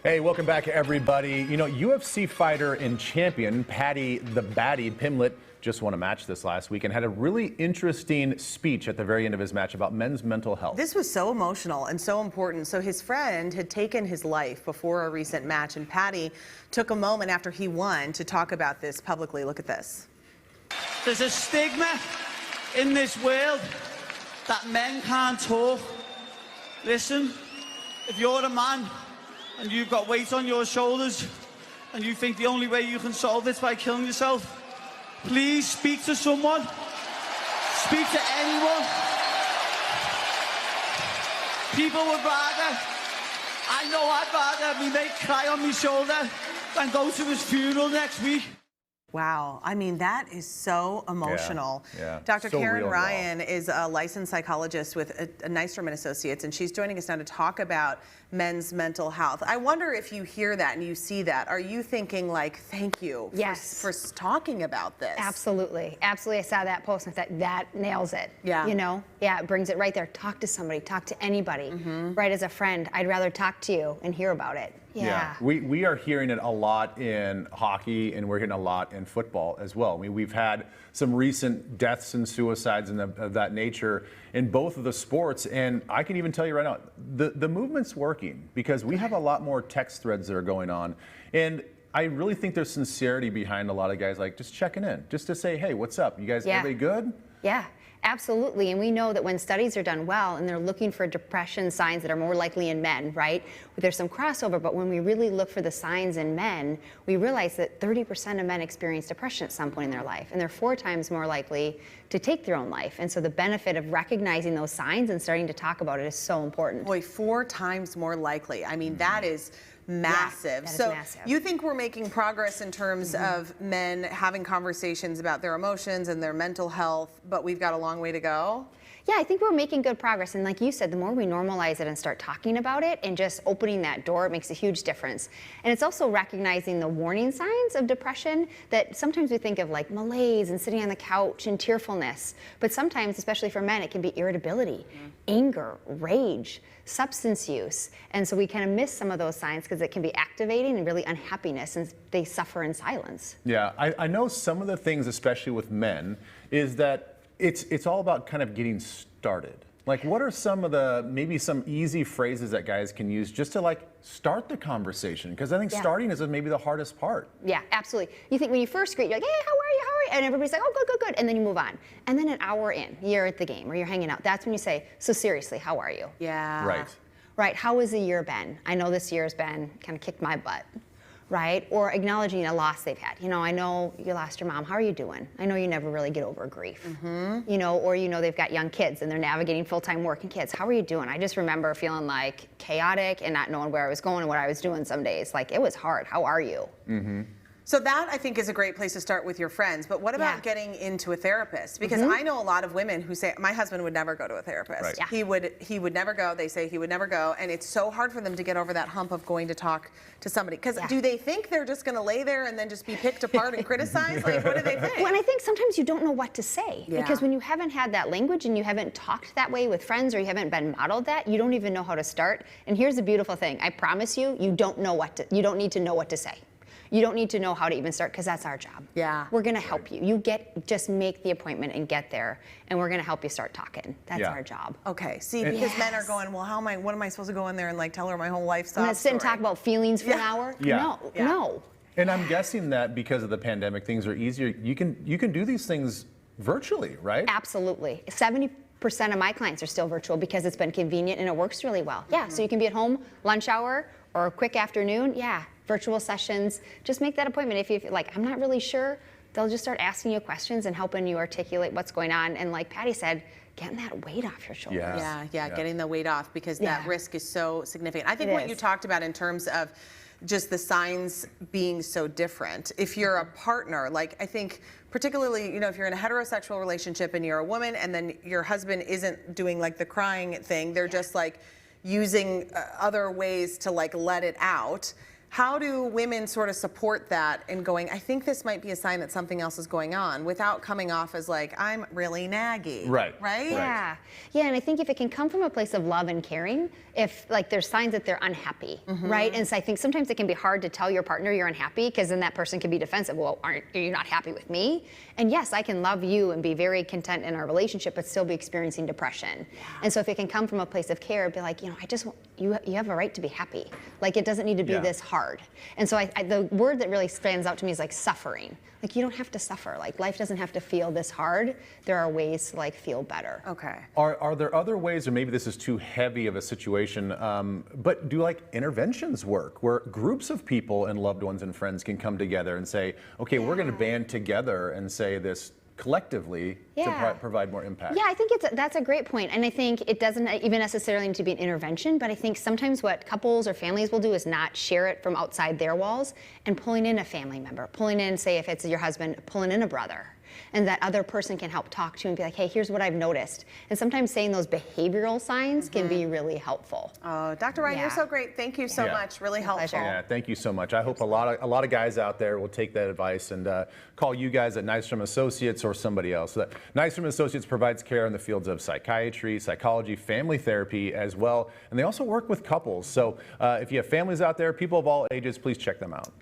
Hey, welcome back, everybody. You know, UFC fighter and champion Patty the Batty Pimblett just won a match this last week and had a really interesting speech at the very end of his match about men's mental health. This was so emotional and so important. So his friend had taken his life before a recent match, and Patty took a moment after he won to talk about this publicly. Look at this. There's a stigma in this world that men can't talk. Listen, if you're a man and you've got weight on your shoulders and you think the only way you can solve this by killing yourself, please speak to someone. Speak to anyone. People would rather, I know I'd rather me mate cry on my shoulder than go to his funeral next week. Wow, I mean, that is so emotional. Yeah. Dr. So Karin real Ryan is a licensed psychologist with Nystrom and Associates, and she's joining us now to talk about men's mental health. I wonder if you hear that and you see that. Are you thinking like, thank you for talking about this? Absolutely. Absolutely. I saw that post and I thought, that nails it. Yeah. You know? Yeah, it brings it right there. Talk to somebody. Talk to anybody. Right, as a friend, I'd rather talk to you and hear about it. Yeah. We are hearing it a lot in hockey, and we're hearing a lot in football as well. I mean, we've had some recent deaths and suicides and of that nature in both of the sports, and I can even tell you right now, the movement's working because we have a lot more text threads that are going on, and I really think there's sincerity behind a lot of guys like just checking in, just to say, hey, what's up? You guys, everybody good? Yeah. Absolutely, and we know that when studies are done well and they're looking for depression signs that are more likely in men, right? There's some crossover, but when we really look for the signs in men, we realize that 30% of men experience depression at some point in their life, and they're 4 times more likely to take their own life. And so the benefit of recognizing those signs and starting to talk about it is so important. Boy, 4 times more likely. I mean, that is massive. Yeah, so massive. You think we're making progress in terms of men having conversations about their emotions and their mental health, but we've got a long way to go? Yeah, I think we're making good progress. And like you said, the more we normalize it and start talking about it and just opening that door, it makes a huge difference. And it's also recognizing the warning signs of depression that sometimes we think of like malaise and sitting on the couch and tearfulness. But sometimes, especially for men, it can be irritability, anger, rage, substance use. And so we kind of miss some of those signs because it can be activating and really unhappiness, and they suffer in silence. Yeah, I know some of the things, especially with men, is that it's all about kind of getting started. Like, what are some of the, maybe some easy phrases that guys can use just to like start the conversation? Because I think starting is maybe the hardest part. Yeah, absolutely. You think when you first greet, you're like, hey, how are you, how are you? And everybody's like, oh, good, good, good. And then you move on. And then an hour in, you're at the game or you're hanging out. That's when you say, so seriously, how are you? Yeah. Right. Right, how has the year been? I know this year's been kind of kicked my butt. Right? Or acknowledging a loss they've had. You know, I know you lost your mom. How are you doing? I know you never really get over grief. You know, or you know they've got young kids and they're navigating full-time working kids. How are you doing? I just remember feeling like chaotic and not knowing where I was going and what I was doing some days. Like, it was hard. How are you? So that, I think, is a great place to start with your friends. But what about getting into a therapist? Because I know a lot of women who say, my husband would never go to a therapist. Right. Yeah. He would never go. They say he would never go. And it's so hard for them to get over that hump of going to talk to somebody. Because do they think they're just going to lay there and then just be picked apart and criticized? Like, what do they think? Well, and I think sometimes you don't know what to say. Because when you haven't had that language and you haven't talked that way with friends or you haven't been modeled that, you don't even know how to start. And here's the beautiful thing. I promise you, you don't need to know what to say. You don't need to know how to even start, because that's our job. Yeah. We're going to help you. Just make the appointment and get there, and we're going to help you start talking. That's our job. Okay. See, because men are going, well, what am I supposed to go in there and like tell her my whole life I'm going to sit and talk about feelings for an hour? Yeah. No. And I'm guessing that because of the pandemic, things are easier. You can do these things virtually, right? Absolutely. 70% of my clients are still virtual because it's been convenient and it works really well. Yeah, so you can be at home, lunch hour, or a quick afternoon. Yeah, virtual sessions. Just make that appointment. If you feel like, I'm not really sure, they'll just start asking you questions and helping you articulate what's going on. And like Patty said, getting that weight off your shoulders. Yeah, getting the weight off, because that risk is so significant. I think what you talked about in terms of just the signs being so different. If you're a partner, like, I think particularly, you know, if you're in a heterosexual relationship and you're a woman and then your husband isn't doing like the crying thing, they're just like using other ways to like let it out. how do women sort of support that and going, I think this might be a sign that something else is going on without coming off as like, I'm really naggy. Right. Right? Yeah. Yeah, and I think if it can come from a place of love and caring, if like there's signs that they're unhappy, right? And so I think sometimes it can be hard to tell your partner you're unhappy because then that person can be defensive. Well, are you not happy with me? And yes, I can love you and be very content in our relationship, but still be experiencing depression. And so if it can come from a place of care, be like, I just want, you have a right to be happy. Like it doesn't need to be this hard. And so the word that really stands out to me is like suffering. Like you don't have to suffer. Like life doesn't have to feel this hard. There are ways to like feel better. Okay. Are there other ways, or maybe this is too heavy of a situation, but do like interventions work where groups of people and loved ones and friends can come together and say, okay, we're going to band together and say this collectively to provide more impact? Yeah, I think that's a great point. And I think it doesn't even necessarily need to be an intervention, but I think sometimes what couples or families will do is not share it from outside their walls and pulling in a family member, pulling in, say if it's your husband, pulling in a brother. And that other person can help talk to you and be like, hey, here's what I've noticed. And sometimes saying those behavioral signs can be really helpful. Oh, Dr. Ryan, you're so great. Thank you so much. Really helpful. Pleasure. Yeah, thank you so much. I hope a lot of guys out there will take that advice and call you guys at Nystrom Associates or somebody else. Nystrom Associates provides care in the fields of psychiatry, psychology, family therapy as well, and they also work with couples. So if you have families out there, people of all ages, please check them out.